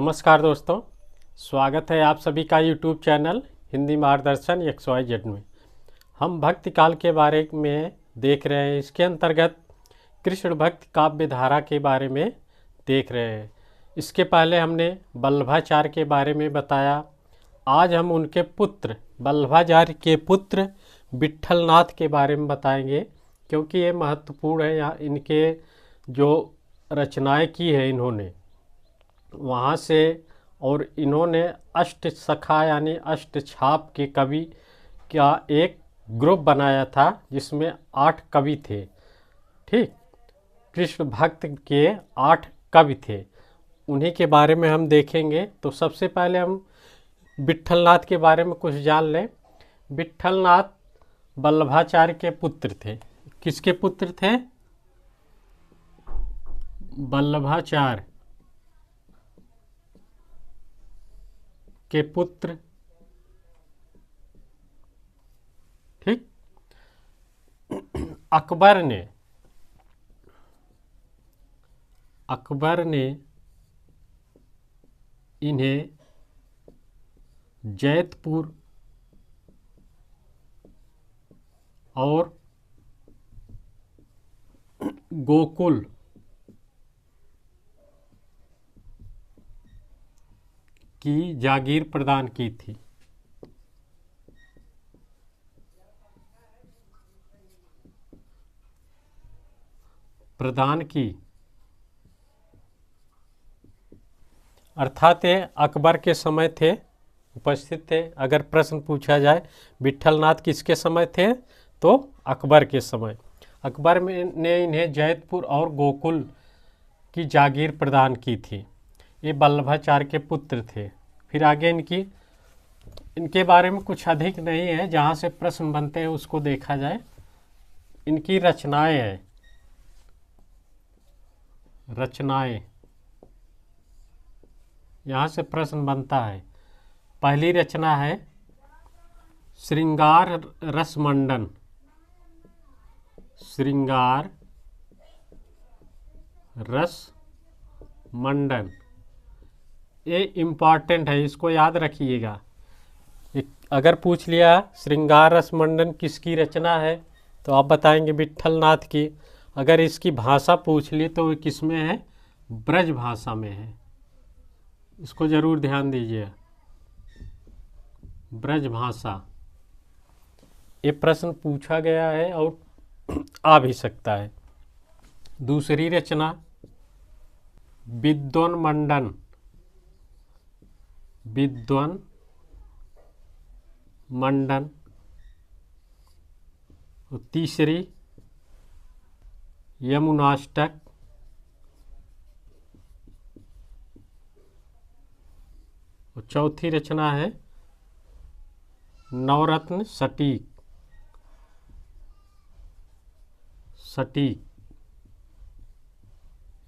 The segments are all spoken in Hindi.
नमस्कार दोस्तों, स्वागत है आप सभी का यूट्यूब चैनल हिंदी मार्गदर्शन XYZ में। हम भक्ति काल के बारे में देख रहे हैं। इसके अंतर्गत कृष्ण भक्ति काव्य धारा के बारे में देख रहे हैं। इसके पहले हमने वल्लभाचार्य के बारे में बताया। आज हम उनके पुत्र वल्लभाचार्य के पुत्र विट्ठलनाथ के बारे में बताएंगे, क्योंकि ये महत्वपूर्ण है। यहाँ इनके जो रचनाएं की है इन्होंने वहाँ से, और इन्होंने अष्ट सखा यानी अष्ट छाप के कवि का एक ग्रुप बनाया था जिसमें 8 कवि थे। ठीक, कृष्ण भक्त के 8 कवि थे, उन्हीं के बारे में हम देखेंगे। तो सबसे पहले हम विट्ठलनाथ के बारे में कुछ जान लें। विट्ठलनाथ वल्लभाचार्य के पुत्र थे। किसके पुत्र थे? वल्लभाचार्य के पुत्र। ठीक, अकबर ने इन्हें जैतपुर और गोकुल की जागीर प्रदान की थी। अर्थात ये अकबर के समय थे, उपस्थित थे। अगर प्रश्न पूछा जाए विट्ठलनाथ किसके समय थे, तो अकबर के समय। अकबर ने इन्हें जैतपुर और गोकुल की जागीर प्रदान की थी। ये वल्लभाचार्य के पुत्र थे। फिर आगे इनके बारे में कुछ अधिक नहीं है, जहाँ से प्रश्न बनते हैं उसको देखा जाए। इनकी रचनाएं हैं, यहाँ से प्रश्न बनता है। पहली रचना है श्रृंगार रसमंडन। श्रृंगार रस मंडन, ये इम्पॉर्टेंट है, इसको याद रखिएगा। अगर पूछ लिया श्रृंगार रस मंडन किसकी रचना है, तो आप बताएंगे विट्ठलनाथ की। अगर इसकी भाषा पूछ ली तो वो किस में है? ब्रज भाषा में है। इसको जरूर ध्यान दीजिए, ब्रज भाषा। ये प्रश्न पूछा गया है और आ भी सकता है। दूसरी रचना विद्वन्मंडन। और तीसरी यमुनाष्टक। और चौथी रचना है नवरत्न सटीक।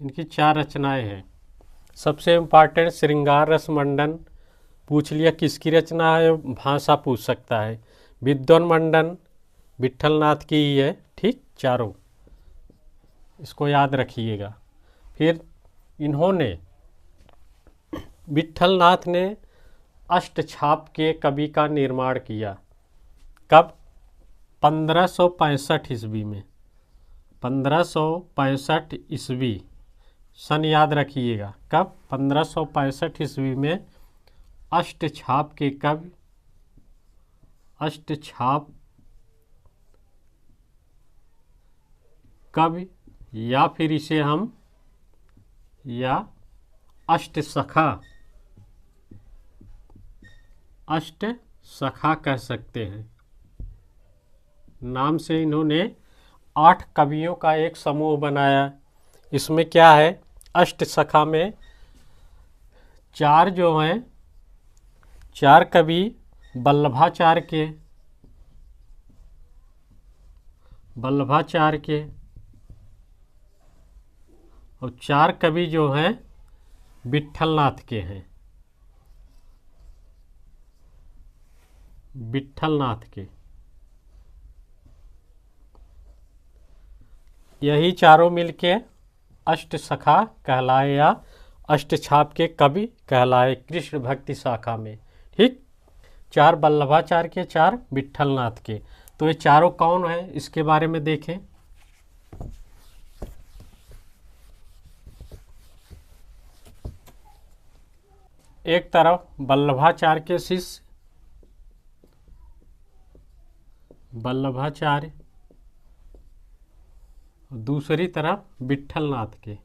इनकी 4 रचनाएं हैं। सबसे इम्पॉर्टेंट श्रृंगार रस मंडन पूछ लिया किसकी रचना है, भाषा पूछ सकता है। विद्वन्मंडन विट्ठलनाथ की ही है। ठीक, चारों इसको याद रखिएगा। फिर विट्ठलनाथ ने अष्टछाप के कवि का निर्माण किया। कब? 1565 ईस्वी में। 1565 ईस्वी सन याद रखिएगा। कब? 1565 ईस्वी में अष्टछाप के कवि, या फिर इसे हम अष्ट सखा कह सकते हैं। नाम से इन्होंने 8 कवियों का एक समूह बनाया। इसमें क्या है? अष्ट सखा में 4 जो हैं, 4 कवि वल्लभाचार्य के और 4 कवि जो हैं विट्ठलनाथ के हैं। यही चारों मिलके अष्ट सखा कहलाए या अष्टछाप के कवि कहलाए कृष्ण भक्ति शाखा में। ठीक, 4 वल्लभाचार्य के, 4 विट्ठलनाथ के। तो ये चारों कौन है इसके बारे में देखें। एक तरफ वल्लभाचार्य के शिष्य वल्लभाचार्य, दूसरी तरफ विट्ठलनाथ के।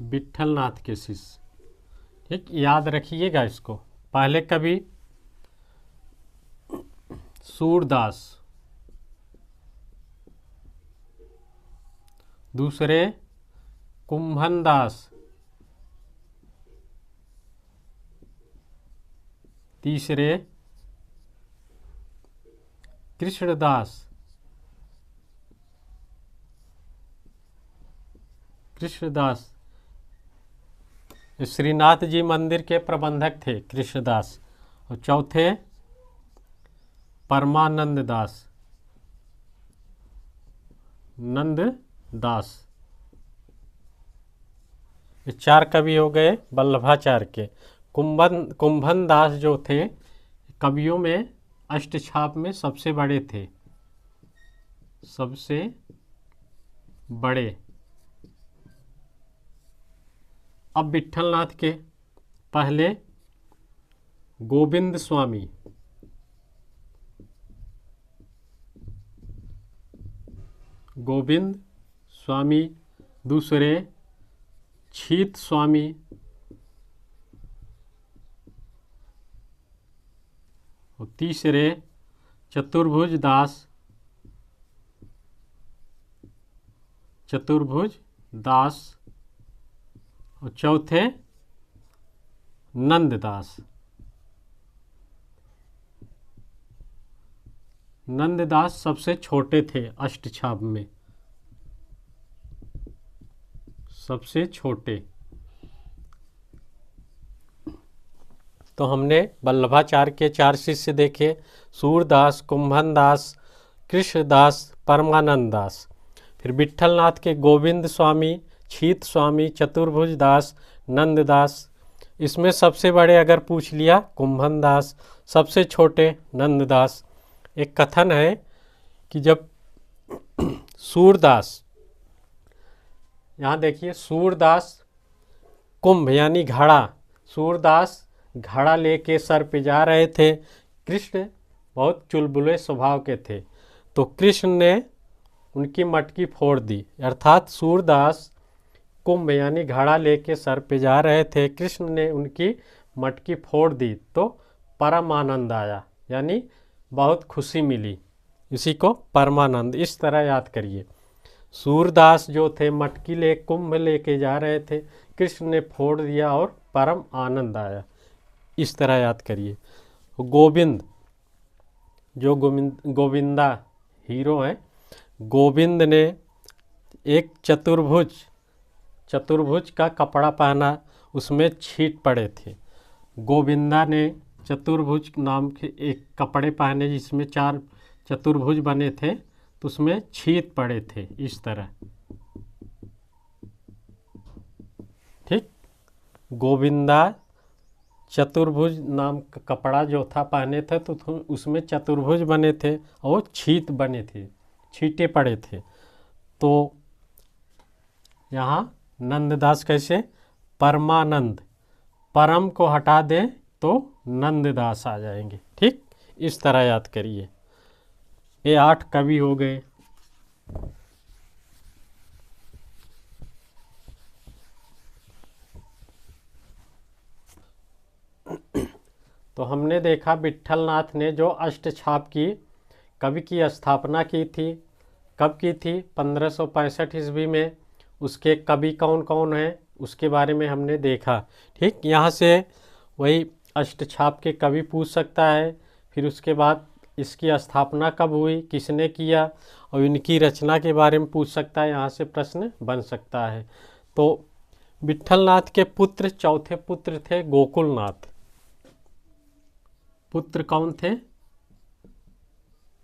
विट्ठलनाथ के शिष्य। ठीक, याद रखिएगा इसको। पहले कवि सूरदास, दूसरे कुंभनदास, तीसरे कृष्णदास, श्रीनाथ जी मंदिर के प्रबंधक थे कृष्णदास। और चौथे परमानंद दास, नंददास। ये 4 कवि हो गए वल्लभाचार्य के। कुंभन दास जो थे कवियों में अष्टछाप में सबसे बड़े थे, सबसे बड़े। अब विट्ठलनाथ के पहले गोविंद स्वामी, दूसरे छीत स्वामी, और तीसरे चतुर्भुज दास, और चौथे नंददास। नंददास सबसे छोटे थे अष्टछाप में, सबसे छोटे। तो हमने वल्लभाचार्य के 4 शिष्य देखे, सूरदास, कुंभनदास, कृष्णदास, परमानंद दास। फिर विट्ठलनाथ के गोविंद स्वामी, छीत स्वामी, चतुर्भुज दास, नंददास। इसमें सबसे बड़े अगर पूछ लिया कुंभनदास, सबसे छोटे नंददास। एक कथन है कि जब सूरदास, यहाँ देखिए सूरदास कुंभ यानी घड़ा, सूरदास घड़ा लेके सर पे जा रहे थे। कृष्ण बहुत चुलबुले स्वभाव के थे, तो कृष्ण ने उनकी मटकी फोड़ दी। अर्थात सूरदास कुंभ यानी घड़ा लेके सर पे जा रहे थे, कृष्ण ने उनकी मटकी फोड़ दी तो परम आनंद आया, यानी बहुत खुशी मिली। इसी को परमानंद इस तरह याद करिए। सूरदास जो थे मटकी ले कुंभ लेके जा रहे थे, कृष्ण ने फोड़ दिया और परम आनंद आया, इस तरह याद करिए। गोविंद जो गोविंदा हीरो हैं, गोविंद ने एक चतुर्भुज का कपड़ा पहना, उसमें छींट पड़े थे। गोविंदा ने चतुर्भुज नाम के एक कपड़े पहने जिसमें 4 चतुर्भुज बने थे, तो उसमें छींट पड़े थे इस तरह। ठीक, गोविंदा चतुर्भुज नाम का कपड़ा जो था पहने थे, तो उसमें चतुर्भुज बने थे और छींट बने थे, छींटे पड़े थे। तो यहाँ नंददास कैसे, परमानंद, परम को हटा दें तो नंददास आ जाएंगे। ठीक, इस तरह याद करिए। ये 8 कवि हो गए। तो हमने देखा विट्ठलनाथ ने जो अष्टछाप की कवि की स्थापना की थी, कब की थी, 1565 ईस्वी में। उसके कवि कौन कौन हैं उसके बारे में हमने देखा। ठीक, यहाँ से वही अष्टछाप के कवि पूछ सकता है। फिर उसके बाद इसकी स्थापना कब हुई, किसने किया, और इनकी रचना के बारे में पूछ सकता है। यहाँ से प्रश्न बन सकता है। तो विट्ठलनाथ के पुत्र, चौथे पुत्र थे गोकुलनाथ। पुत्र कौन थे,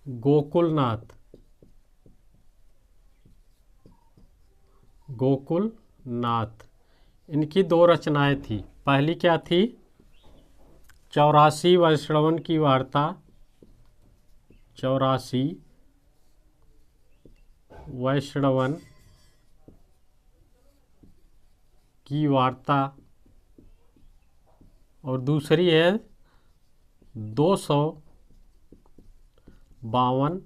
गोकुलनाथ। गोकुल नाथ। इनकी दो रचनाएं थी। पहली क्या थी? 84 वैष्णवन की वार्ता। 84 वैष्णवन की वार्ता, और दूसरी है 252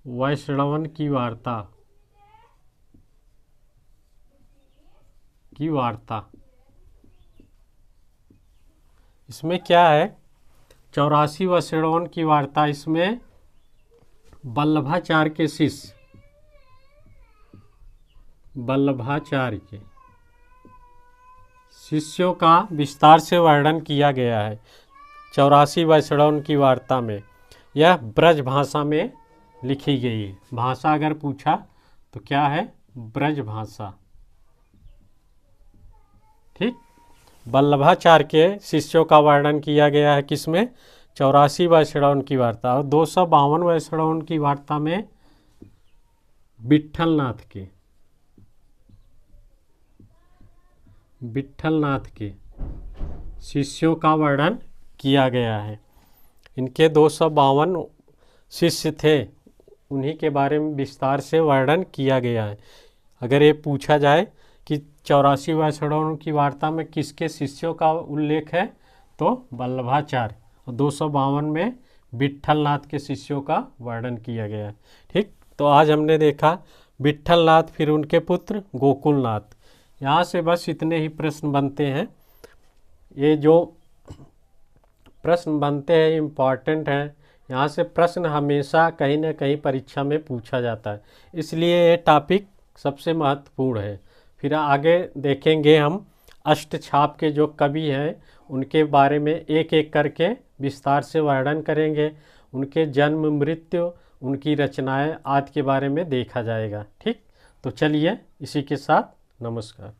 वैष्णवन की वार्ता इसमें क्या है? 84 वैष्णवन की वार्ता, इसमें वल्लभाचार्य के शिष्य, वल्लभाचार्य के शिष्यों का विस्तार से वर्णन किया गया है 84 वैष्णवन की वार्ता में। यह ब्रज भाषा में लिखी गई है। भाषा अगर पूछा तो क्या है? ब्रज भाषा। ठीक। वल्लभाचार्य के शिष्यों का वर्णन किया गया है किसमें? 84 वैष्णवन की वार्ता। और 252 वैष्णवन की वार्ता में विट्ठलनाथ के शिष्यों का वर्णन किया गया है। इनके 252 शिष्य थे, उन्हीं के बारे में विस्तार से वर्णन किया गया है। अगर ये पूछा जाए कि 84 वैष्णवन की वार्ता में किसके शिष्यों का उल्लेख है, तो वल्लभाचार्य, और 252 में विट्ठलनाथ के शिष्यों का वर्णन किया गया है। ठीक। तो आज हमने देखा विट्ठलनाथ, फिर उनके पुत्र गोकुलनाथ। यहाँ से बस इतने ही प्रश्न बनते हैं। ये जो प्रश्न बनते हैं इम्पॉर्टेंट हैं। यहाँ से प्रश्न हमेशा कहीं ना कहीं परीक्षा में पूछा जाता है, इसलिए ये टॉपिक सबसे महत्वपूर्ण है। फिर आगे देखेंगे हम अष्टछाप के जो कवि हैं उनके बारे में एक एक करके विस्तार से वर्णन करेंगे। उनके जन्म, मृत्यु, उनकी रचनाएं आदि के बारे में देखा जाएगा। ठीक। तो चलिए, इसी के साथ नमस्कार।